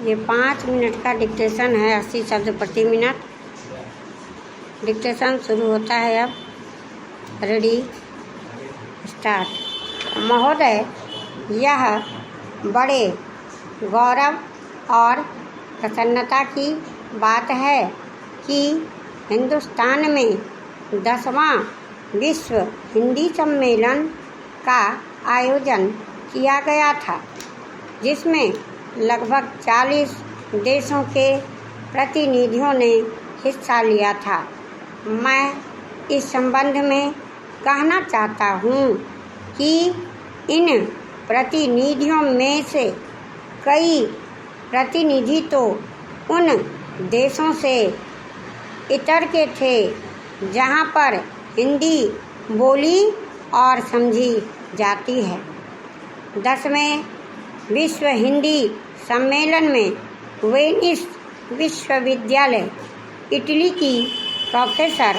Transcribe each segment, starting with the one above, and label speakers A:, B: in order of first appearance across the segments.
A: ये 5 मिनट का डिक्टेशन है, 80 शब्द प्रति मिनट। डिक्टेशन शुरू होता है अब। Ready, start. महोदय, यह बड़े गौरव और प्रसन्नता की बात है कि हिंदुस्तान में 10वां विश्व हिंदी सम्मेलन का आयोजन किया गया था, जिसमें लगभग 40 देशों के प्रतिनिधियों ने हिस्सा लिया था। मैं इस संबंध में कहना चाहता हूँ कि इन प्रतिनिधियों में से कई प्रतिनिधि तो उन देशों से इतर के थे जहाँ पर हिंदी बोली और समझी जाती है। 10वें विश्व हिंदी सम्मेलन में वेनिस विश्वविद्यालय इटली की प्रोफेसर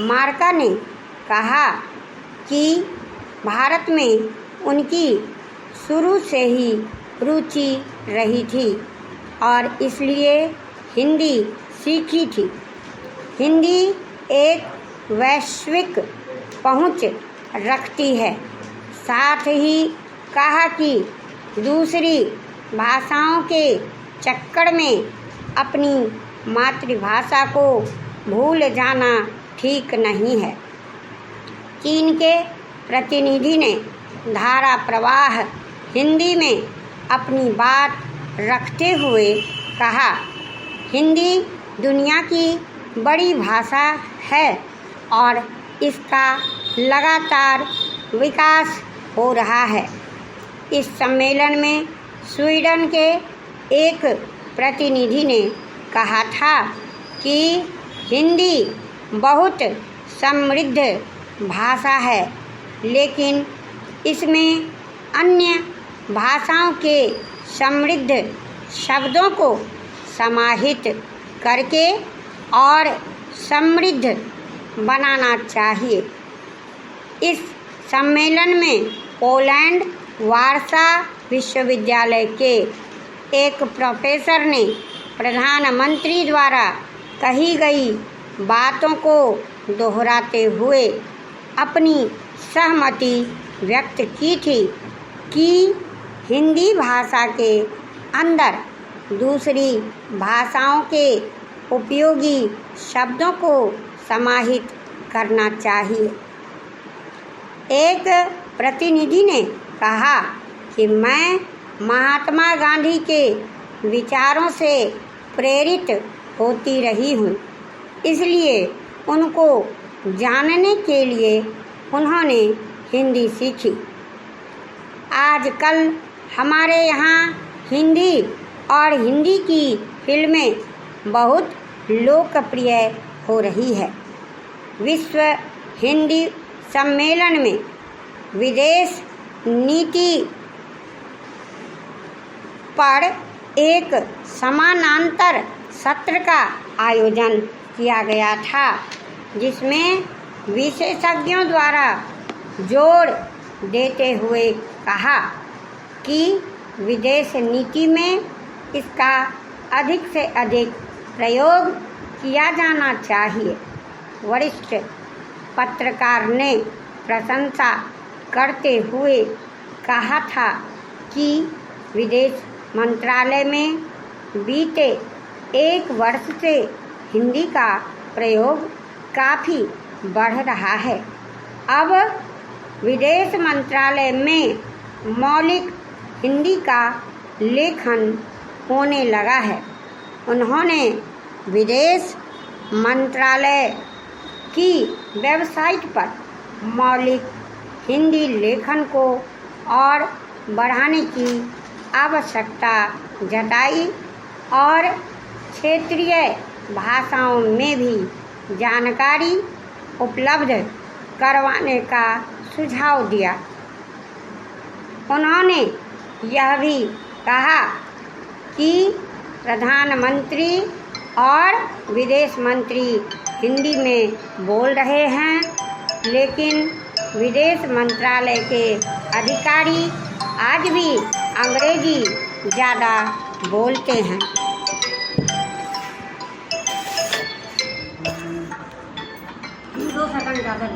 A: मार्का ने कहा कि भारत में उनकी शुरू से ही रुचि रही थी और इसलिए हिंदी सीखी थी। हिंदी एक वैश्विक पहुंच रखती है। साथ ही कहा कि दूसरी भाषाओं के चक्कर में अपनी मातृभाषा को भूल जाना ठीक नहीं है। चीन के प्रतिनिधि ने धारा प्रवाह हिंदी में अपनी बात रखते हुए कहा, हिंदी दुनिया की बड़ी भाषा है और इसका लगातार विकास हो रहा है। इस सम्मेलन में स्वीडन के एक प्रतिनिधि ने कहा था कि हिंदी बहुत समृद्ध भाषा है, लेकिन इसमें अन्य भाषाओं के समृद्ध शब्दों को समाहित करके और समृद्ध बनाना चाहिए। इस सम्मेलन में पोलैंड वारसा विश्वविद्यालय के एक प्रोफेसर ने प्रधानमंत्री द्वारा कही गई बातों को दोहराते हुए अपनी सहमति व्यक्त की थी कि हिंदी भाषा के अंदर दूसरी भाषाओं के उपयोगी शब्दों को समाहित करना चाहिए। एक प्रतिनिधि ने कहा कि मैं महात्मा गांधी के विचारों से प्रेरित होती रही हूँ, इसलिए उनको जानने के लिए उन्होंने हिंदी सीखी। आजकल हमारे यहाँ हिंदी और हिंदी की फिल्में बहुत लोकप्रिय हो रही है। विश्व हिंदी सम्मेलन में विदेश नीति पर एक समानांतर सत्र का आयोजन किया गया था, जिसमें विशेषज्ञों द्वारा जोर देते हुए कहा कि विदेश नीति में इसका अधिक से अधिक प्रयोग किया जाना चाहिए। वरिष्ठ पत्रकार ने प्रशंसा करते हुए कहा था कि विदेश मंत्रालय में बीते 1 वर्ष से हिंदी का प्रयोग काफ़ी बढ़ रहा है। अब विदेश मंत्रालय में मौलिक हिंदी का लेखन होने लगा है। उन्होंने विदेश मंत्रालय की वेबसाइट पर मौलिक हिंदी लेखन को और बढ़ाने की आवश्यकता जताई और क्षेत्रीय भाषाओं में भी जानकारी उपलब्ध करवाने का सुझाव दिया। उन्होंने यह भी कहा कि प्रधानमंत्री और विदेश मंत्री हिंदी में बोल रहे हैं, लेकिन विदेश मंत्रालय के अधिकारी आज भी अंग्रेजी ज़्यादा बोलते हैं। दो सेकंड ज़्यादा